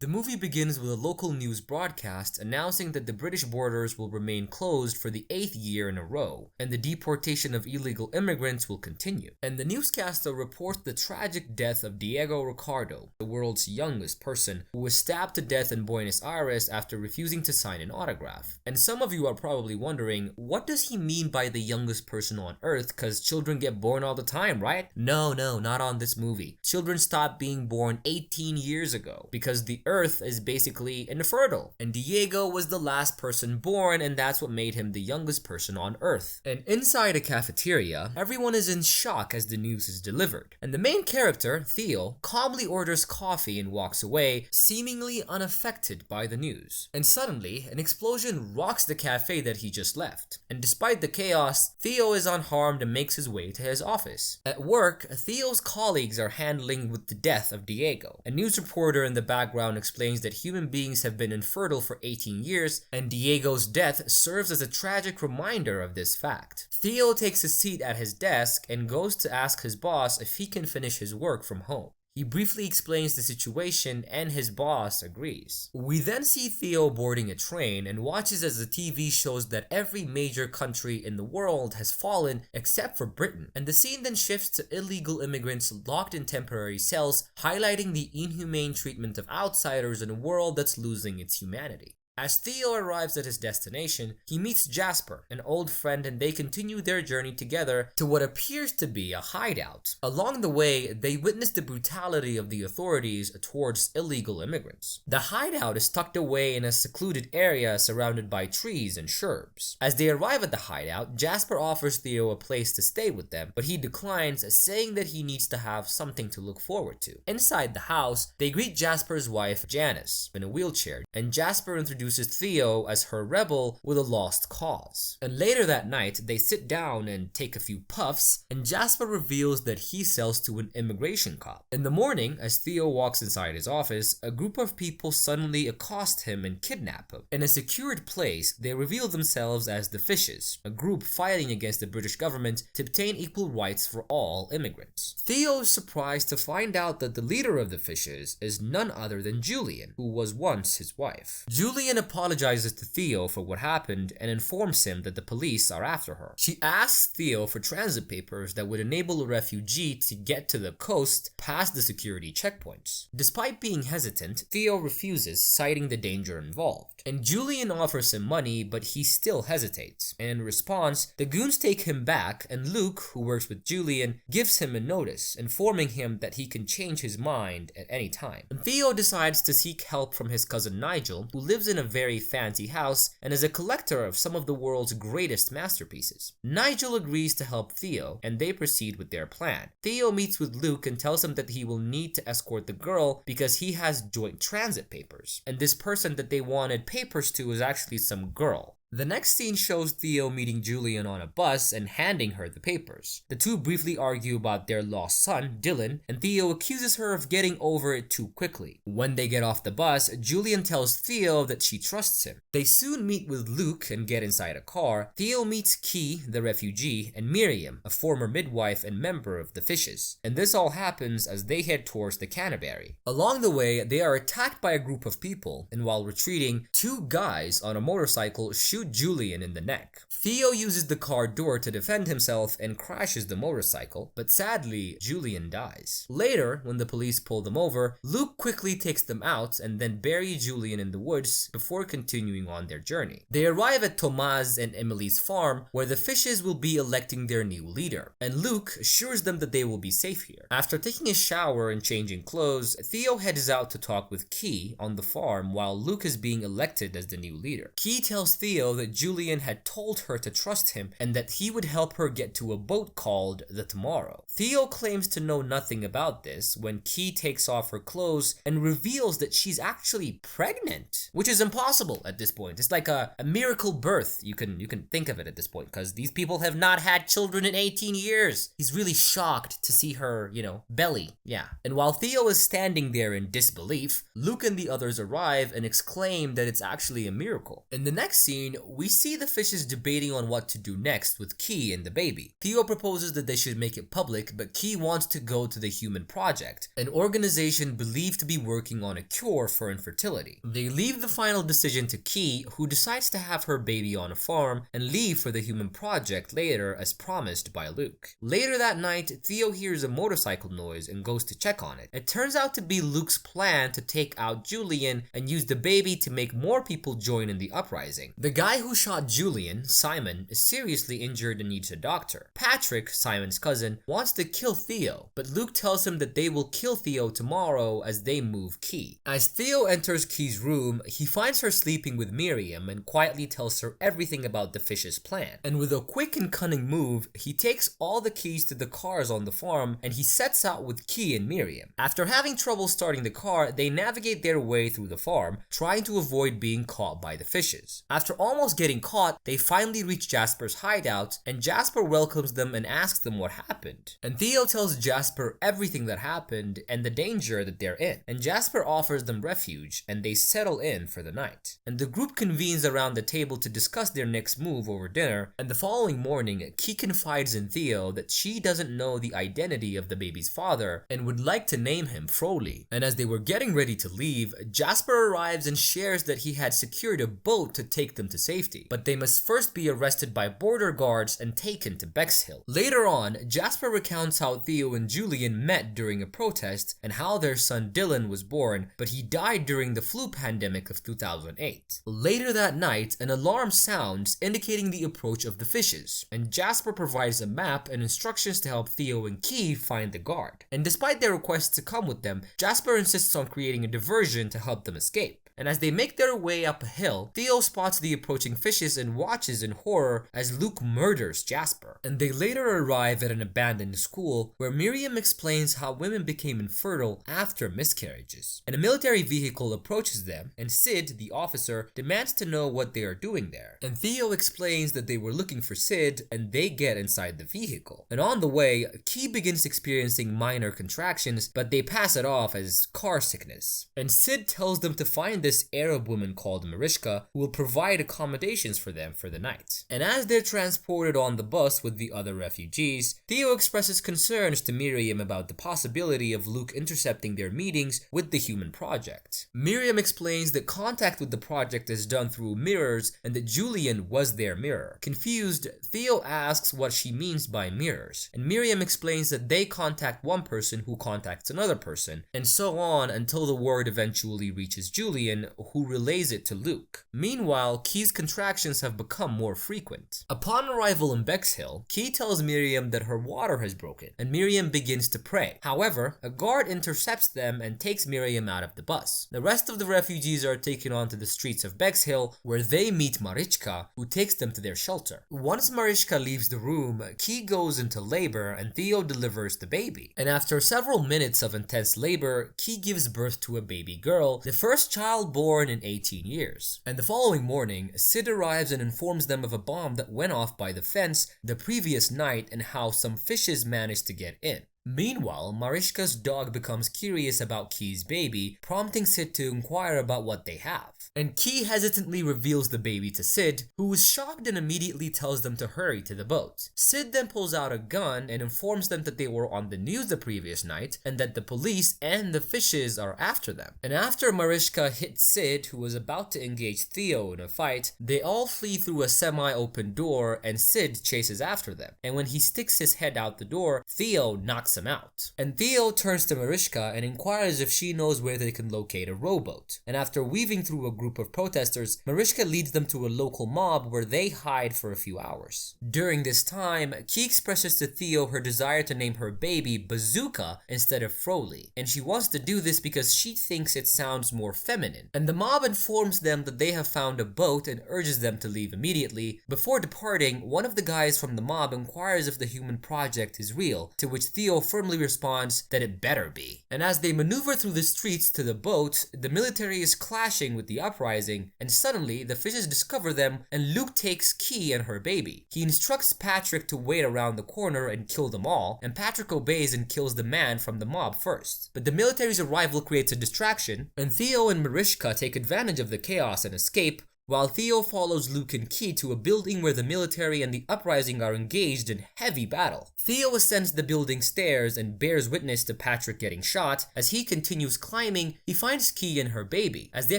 The movie begins with a local news broadcast announcing that the British borders will remain closed for the 8th year in a row, and the deportation of illegal immigrants will continue. And the newscaster reports the tragic death of Diego Ricardo, the world's youngest person, who was stabbed to death in Buenos Aires after refusing to sign an autograph. And some of you are probably wondering, what does he mean by the youngest person on Earth? Because children get born all the time, right? No, not on this movie. Children stopped being born 18 years ago because the Earth is basically infertile, and Diego was the last person born, and that's what made him the youngest person on Earth. And inside a cafeteria, everyone is in shock as the news is delivered, and the main character, Theo, calmly orders coffee and walks away, seemingly unaffected by the news. And suddenly, an explosion rocks the cafe that he just left, and despite the chaos, Theo is unharmed and makes his way to his office. At work, Theo's colleagues are handling with the death of Diego. A news reporter in the background explains that human beings have been infertile for 18 years, and Diego's death serves as a tragic reminder of this fact. Theo takes a seat at his desk and goes to ask his boss if he can finish his work from home. He briefly explains the situation and his boss agrees. We then see Theo boarding a train and watches as the TV shows that every major country in the world has fallen except for Britain, and the scene then shifts to illegal immigrants locked in temporary cells, highlighting the inhumane treatment of outsiders in a world that's losing its humanity. As Theo arrives at his destination, he meets Jasper, an old friend, and they continue their journey together to what appears to be a hideout. Along the way, they witness the brutality of the authorities towards illegal immigrants. The hideout is tucked away in a secluded area surrounded by trees and shrubs. As they arrive at the hideout, Jasper offers Theo a place to stay with them, but he declines, saying that he needs to have something to look forward to. Inside the house, they greet Jasper's wife, Janice, in a wheelchair, and Jasper introduces Theo as her rebel with a lost cause. And later that night, they sit down and take a few puffs, and Jasper reveals that he sells to an immigration cop. In the morning, as Theo walks inside his office, a group of people suddenly accost him and kidnap him. In a secured place, they reveal themselves as the Fishes, a group fighting against the British government to obtain equal rights for all immigrants. Theo is surprised to find out that the leader of the Fishes is none other than Julian, who was once his wife. Julian apologizes to Theo for what happened and informs him that the police are after her. She asks Theo for transit papers that would enable a refugee to get to the coast past the security checkpoints. Despite being hesitant, Theo refuses, citing the danger involved. And Julian offers him money, but he still hesitates. And in response, the goons take him back, and Luke, who works with Julian, gives him a notice, informing him that he can change his mind at any time. And Theo decides to seek help from his cousin Nigel, who lives in a very fancy house and is a collector of some of the world's greatest masterpieces. Nigel agrees to help Theo, and they proceed with their plan. Theo meets with Luke and tells him that he will need to escort the girl because he has joint transit papers, and this person that they wanted papers to is actually some girl. The next scene shows Theo meeting Julian on a bus and handing her the papers. The two briefly argue about their lost son, Dylan, and Theo accuses her of getting over it too quickly. When they get off the bus, Julian tells Theo that she trusts him. They soon meet with Luke and get inside a car. Theo meets Key, the refugee, and Miriam, a former midwife and member of the Fishes. And this all happens as they head towards the Canterbury. Along the way, they are attacked by a group of people, and while retreating, two guys on a motorcycle shoot Julian in the neck. Theo uses the car door to defend himself and crashes the motorcycle, but sadly, Julian dies. Later, when the police pull them over, Luke quickly takes them out and then bury Julian in the woods before continuing on their journey. They arrive at Tomás and Emily's farm, where the Fishes will be electing their new leader, and Luke assures them that they will be safe here. After taking a shower and changing clothes, Theo heads out to talk with Key on the farm while Luke is being elected as the new leader. Key tells Theo that Julian had told her to trust him and that he would help her get to a boat called the Tomorrow. Theo claims to know nothing about this when Key takes off her clothes and reveals that she's actually pregnant, which is impossible at this point. It's like a miracle birth. You can think of it at this point, because these people have not had children in 18 years. He's really shocked to see her, belly. Yeah. And while Theo is standing there in disbelief, Luke and the others arrive and exclaim that it's actually a miracle. In the next scene, we see the fishes debating on what to do next with Key and the baby. Theo proposes that they should make it public, but Key wants to go to the Human Project, an organization believed to be working on a cure for infertility. They leave the final decision to Key, who decides to have her baby on a farm and leave for the Human Project later as promised by Luke. Later that night, Theo hears a motorcycle noise and goes to check on it. It turns out to be Luke's plan to take out Julian and use the baby to make more people join in the uprising. The guy who shot Julian, Simon, is seriously injured and needs a doctor. Patrick, Simon's cousin, wants to kill Theo, but Luke tells him that they will kill Theo tomorrow as they move Key. As Theo enters Key's room, he finds her sleeping with Miriam and quietly tells her everything about the fish's plan. And with a quick and cunning move, he takes all the keys to the cars on the farm and he sets out with Key and Miriam. After having trouble starting the car, they navigate their way through the farm, trying to avoid being caught by the fishes. After almost getting caught, they finally reach Jasper's hideout, and Jasper welcomes them and asks them what happened. And Theo tells Jasper everything that happened and the danger that they're in. And Jasper offers them refuge, and they settle in for the night. And the group convenes around the table to discuss their next move over dinner, and the following morning, Key confides in Theo that she doesn't know the identity of the baby's father and would like to name him Froley. And as they were getting ready to leave, Jasper arrives and shares that he had secured a boat to take them to safety, but they must first be arrested by border guards and taken to Bexhill. Later on, Jasper recounts how Theo and Julian met during a protest and how their son Dylan was born, but he died during the flu pandemic of 2008. Later that night, an alarm sounds indicating the approach of the fishes, and Jasper provides a map and instructions to help Theo and Key find the guard. And despite their request to come with them, Jasper insists on creating a diversion to help them escape. And as they make their way up a hill, Theo spots the approaching fishes and watches in horror as Luke murders Jasper. And they later arrive at an abandoned school where Miriam explains how women became infertile after miscarriages. And a military vehicle approaches them, and Sid, the officer, demands to know what they are doing there. And Theo explains that they were looking for Sid, and they get inside the vehicle. And on the way, Key begins experiencing minor contractions, but they pass it off as car sickness. And Sid tells them to find this Arab woman called Mariska, who will provide accommodations for them for the night. And as they're transported on the bus with the other refugees, Theo expresses concerns to Miriam about the possibility of Luke intercepting their meetings with the Human Project. Miriam explains that contact with the project is done through mirrors and that Julian was their mirror. Confused, Theo asks what she means by mirrors, and Miriam explains that they contact one person who contacts another person, and so on until the word eventually reaches Julian, who relays it to Luke. Meanwhile, Key's contractions have become more frequent. Upon arrival in Bexhill, Key tells Miriam that her water has broken, and Miriam begins to pray. However, a guard intercepts them and takes Miriam out of the bus. The rest of the refugees are taken onto the streets of Bexhill, where they meet Marichka, who takes them to their shelter. Once Marichka leaves the room, Key goes into labor and Theo delivers the baby. And after several minutes of intense labor, Key gives birth to a baby girl, the first child born in 18 years. And the following morning, Sid arrives and informs them of a bomb that went off by the fence the previous night and how some fishes managed to get in. Meanwhile, Marichka's dog becomes curious about Key's baby, prompting Sid to inquire about what they have. And Key hesitantly reveals the baby to Sid, who is shocked and immediately tells them to hurry to the boat. Sid then pulls out a gun and informs them that they were on the news the previous night and that the police and the fishes are after them. And after Marichka hits Sid, who was about to engage Theo in a fight, they all flee through a semi-open door and Sid chases after them. And when he sticks his head out the door, Theo knocks him out. And Theo turns to Marichka and inquires if she knows where they can locate a rowboat. And after weaving through a group of protesters, Marichka leads them to a local mob where they hide for a few hours. During this time, Key expresses to Theo her desire to name her baby Bazooka instead of Froley, and she wants to do this because she thinks it sounds more feminine. And the mob informs them that they have found a boat and urges them to leave immediately. Before departing, one of the guys from the mob inquires if the Human Project is real, to which Theo firmly responds that it better be. And as they maneuver through the streets to the boat, the military is clashing with the uprising, and suddenly the fishes discover them and Luke takes Key and her baby. He instructs Patrick to wait around the corner and kill them all, and Patrick obeys and kills the man from the mob first. But the military's arrival creates a distraction, and Theo and Marichka take advantage of the chaos and escape, while Theo follows Luke and Key to a building where the military and the uprising are engaged in heavy battle. Theo ascends the building stairs and bears witness to Patrick getting shot. As he continues climbing, he finds Key and her baby. As they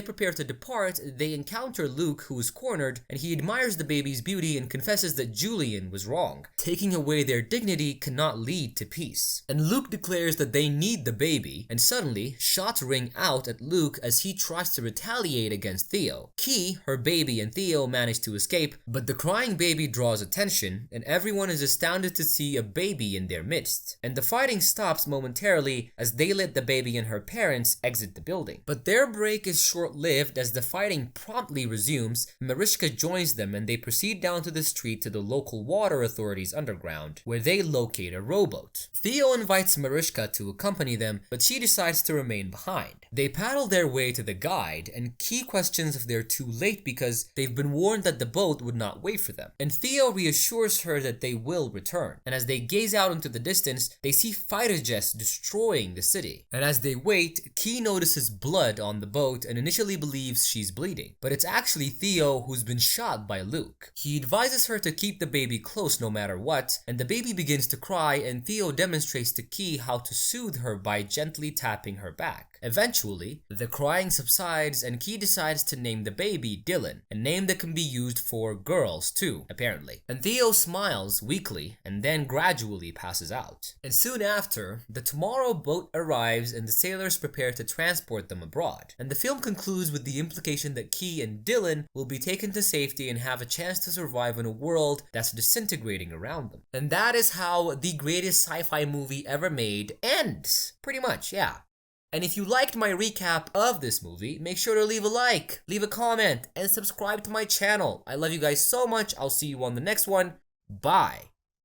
prepare to depart, they encounter Luke, who is cornered, and he admires the baby's beauty and confesses that Julian was wrong. Taking away their dignity cannot lead to peace. And Luke declares that they need the baby, and suddenly, shots ring out at Luke as he tries to retaliate against Theo. Key, her baby, and Theo manage to escape, but the crying baby draws attention, and everyone is astounded to see a baby in their midst. And the fighting stops momentarily as they let the baby and her parents exit the building. But their break is short-lived as the fighting promptly resumes. Mariska joins them and they proceed down to the street to the local water authorities underground, where they locate a rowboat. Theo invites Mariska to accompany them, but she decides to remain behind. They paddle their way to the guide, and Key questions if they're too late because they've been warned that the boat would not wait for them. And Theo reassures her that they will return. And as they gaze out into the distance, they see fighter jets destroying the city. And as they wait, Key notices blood on the boat and initially believes she's bleeding. But it's actually Theo who's been shot by Luke. He advises her to keep the baby close no matter what, and the baby begins to cry, and Theo demonstrates to Key how to soothe her by gently tapping her back. Eventually, the crying subsides and Key decides to name the baby Dylan, a name that can be used for girls too, apparently. And Theo smiles weakly and then gradually passes out. And soon after, the Tomorrow boat arrives and the sailors prepare to transport them abroad. And the film concludes with the implication that Key and Dylan will be taken to safety and have a chance to survive in a world that's disintegrating around them. And that is how the greatest sci-fi movie ever made ends. Pretty much, yeah. And if you liked my recap of this movie, make sure to leave a like, leave a comment, and subscribe to my channel. I love you guys so much. I'll see you on the next one. Bye.